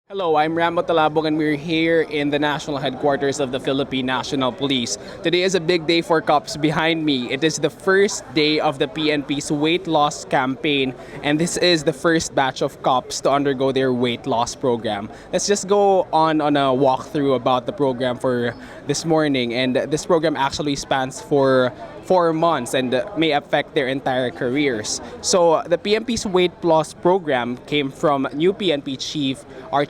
Hello, I'm Rambo Talabog and we're here in the national headquarters of the Philippine National Police. Today is a big day for cops behind me. It is the first day of the PNP's weight loss campaign, and this is the first batch of cops to undergo their weight loss program. Let's just go on a walkthrough about the program for this morning. And this program actually spans for 4 months and may affect their entire careers. So the PNP's weight loss program came from new PNP Chief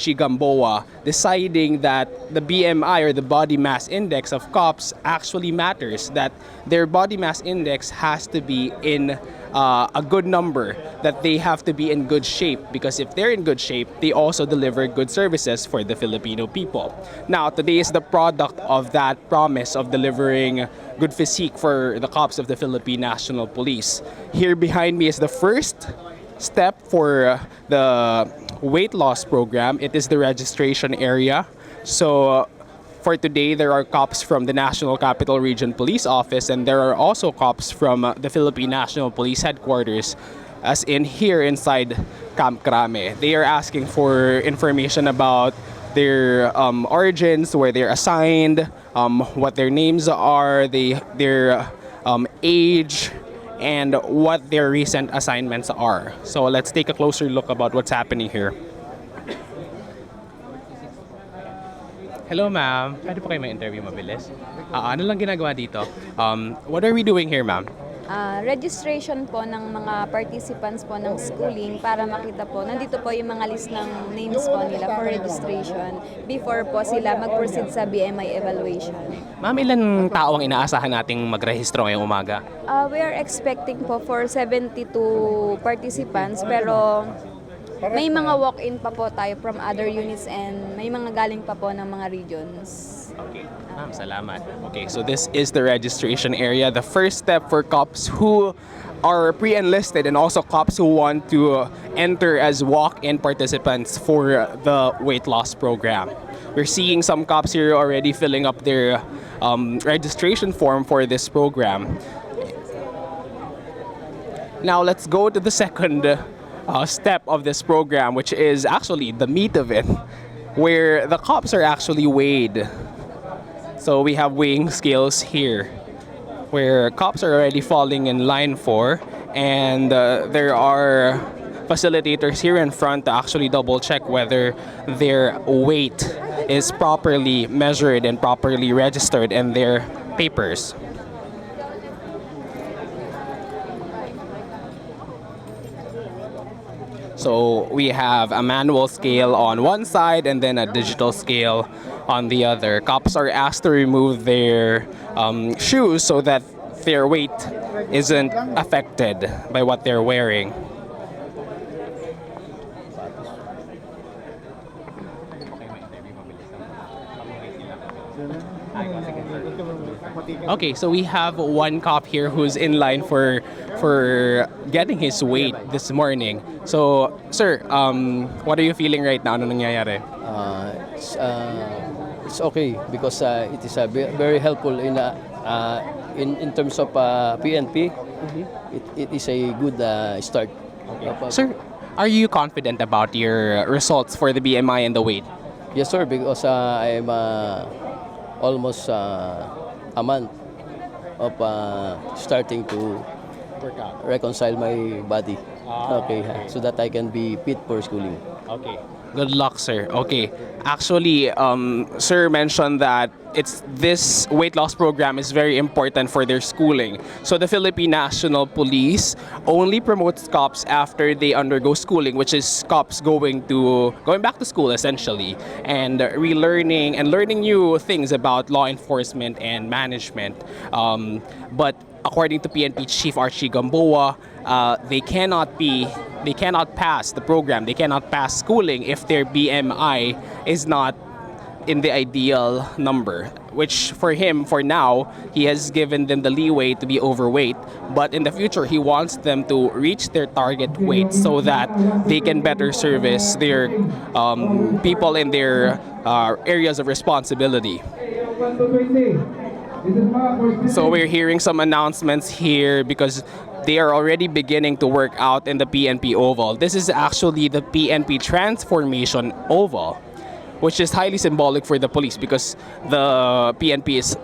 Gamboa deciding that the BMI, or the body mass index of cops, actually matters, that their body mass index has to be in a good number, that they have to be in good shape, because if they're in good shape, they also deliver good services for the Filipino people. Now, today is the product of that promise of delivering good physique for the cops of the Philippine National Police. Here behind me is the first step for the weight loss program. It is the registration area. So for today, there are cops from the National Capital Region Police Office, and there are also cops from the Philippine National Police Headquarters, as in here inside Camp Crame. They are asking for information about their origins, where they're assigned, what their names are, their age, and what their recent assignments are. So let's take a closer look about what's happening here. Hello ma'am, pwede po kayo may interview mabilis? Ano lang ginagawa dito? What are we doing here ma'am? Registration po ng mga participants po ng schooling para makita po. Nandito po yung mga list ng names po nila for registration before po sila mag-proceed sa BMI evaluation. Ma'am, ilan tao ang inaasahan nating magrehistro ngayong umaga? We are expecting po for 72 participants, pero may mga walk-in pa po tayo from other units and may mga galing pa po ng mga regions. Okay, ma'am, salamat. Okay, so this is the registration area, the first step for cops who are pre-enlisted and also cops who want to enter as walk-in participants for the weight loss program. We're seeing some cops here already filling up their registration form for this program. Now let's go to the second step of this program, which is actually the meat of it, where the cops are actually weighed. So we have weighing scales here, where cops are already falling in line for, and there are facilitators here in front to actually double check whether their weight is properly measured and properly registered in their papers. So we have a manual scale on one side and then a digital scale on the other. Cops are asked to remove their shoes so that their weight isn't affected by what they're wearing. Okay, so we have one cop here who's in line for getting his weight this morning. So, sir, what are you feeling right now? Ano nangyayari? It's okay because it is very helpful in terms of PNP. It is a good start. Okay. Sir, are you confident about your results for the BMI and the weight? Yes, sir, because I am almost a month of starting to reconcile my body. Okay, so that I can be fit for schooling. Okay. Good luck, sir. Okay. Actually, sir mentioned that this weight loss program is very important for their schooling. So the Philippine National Police only promotes cops after they undergo schooling, which is cops going back to school essentially, and relearning and learning new things about law enforcement and management. But according to PNP Chief Gamboa, they cannot pass the program. They cannot pass schooling if their BMI is not in the ideal number, which for him, for now, he has given them the leeway to be overweight, but in the future, he wants them to reach their target weight so that they can better service their people in their areas of responsibility. So we're hearing some announcements here because they are already beginning to work out in the PNP Oval. This is actually the PNP Transformation Oval, which is highly symbolic for the police because the PNP is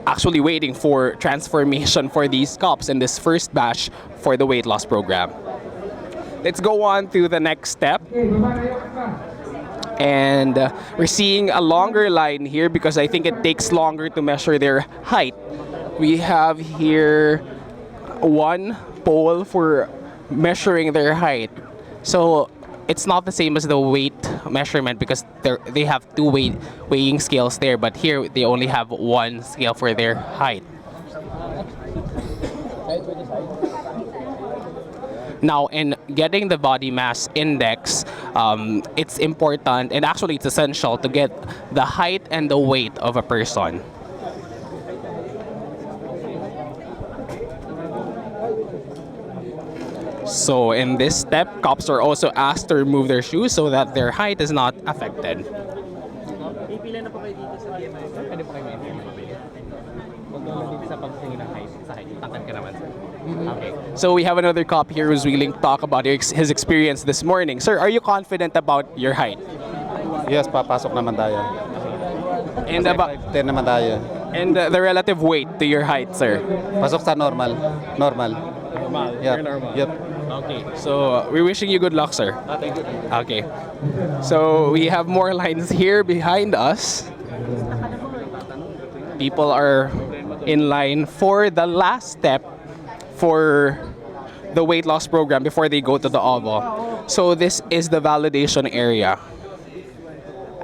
actually waiting for transformation for these cops in this first batch for the weight loss program. Let's go on to the next step. And we're seeing a longer line here because I think it takes longer to measure their height. We have here one pole for measuring their height. So it's not the same as the weight measurement because they have two weighing scales there, but here they only have one scale for their height. Now, in getting the body mass index, it's important and actually it's essential to get the height and the weight of a person. So in this step, cops are also asked to remove their shoes so that their height is not affected. Okay. So we have another cop here who's willing to talk about his experience this morning. Sir, are you confident about your height? Yes, papasok naman tayo. And about 10 naman tayo. and the relative weight to your height, sir? Pasok sa normal. Normal. Normal. Yep. Yep. Okay. So we're wishing you good luck, sir. Thank you. Okay. So we have more lines here behind us. People are in line for the last step for the weight loss program before they go to the oval. So this is the validation area.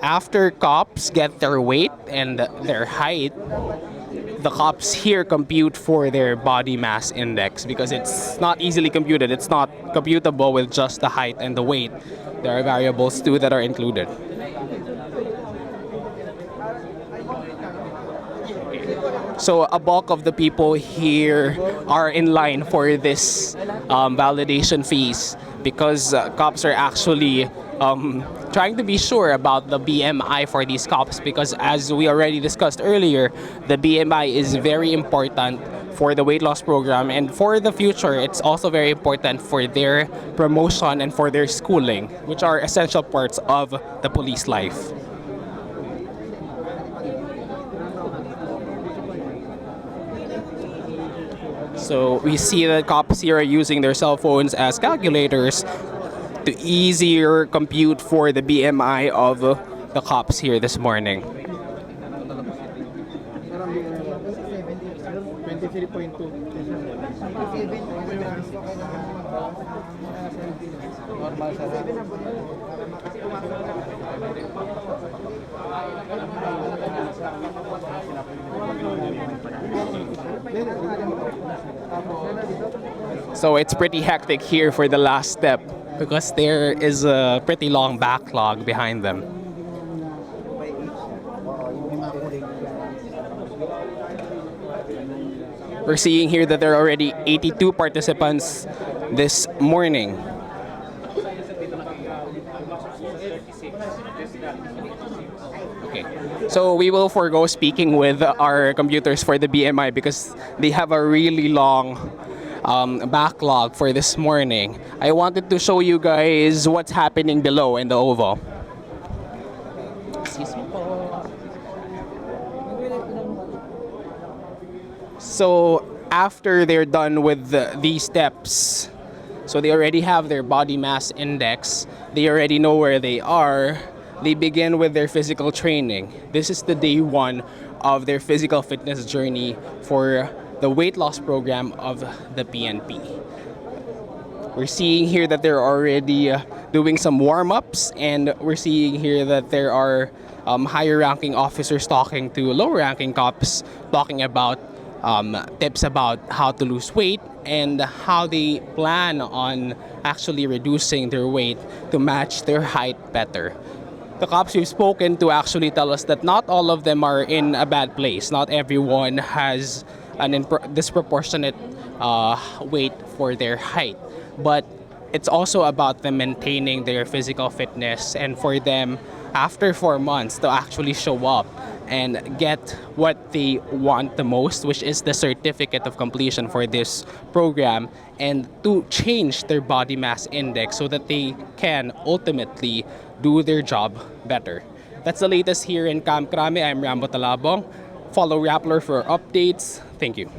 After cops get their weight and their height, the cops here compute for their body mass index because it's not easily computed. It's not computable with just the height and the weight. There are variables too that are included. So a bulk of the people here are in line for this validation fees because cops are actually trying to be sure about the BMI for these cops because as we already discussed earlier, the BMI is very important for the weight loss program and for the future it's also very important for their promotion and for their schooling, which are essential parts of the police life. So we see that cops here are using their cell phones as calculators to easier compute for the BMI of the cops here this morning. So it's pretty hectic here for the last step because there is a pretty long backlog behind them. We're seeing here that there are already 82 participants this morning. Okay, so we will forego speaking with our computers for the BMI because they have a really long backlog for this morning. I wanted to show you guys what's happening below in the oval. Excuse me po. So after they're done with these steps, so they already have their body mass index, they already know where they are, they begin with their physical training. This is the day one of their physical fitness journey for the weight loss program of the PNP. We're seeing here that they're already doing some warm-ups, and we're seeing here that there are higher ranking officers talking to lower ranking cops, talking about tips about how to lose weight and how they plan on actually reducing their weight to match their height better. The cops we've spoken to actually tell us that not all of them are in a bad place. Not everyone has an disproportionate weight for their height, but it's also about them maintaining their physical fitness and for them after 4 months to actually show up and get what they want the most, which is the certificate of completion for this program, and to change their body mass index so that they can ultimately do their job better. That's the latest here in Camp Crame. I'm Rambo Talabong. Follow Rappler for updates. Thank you.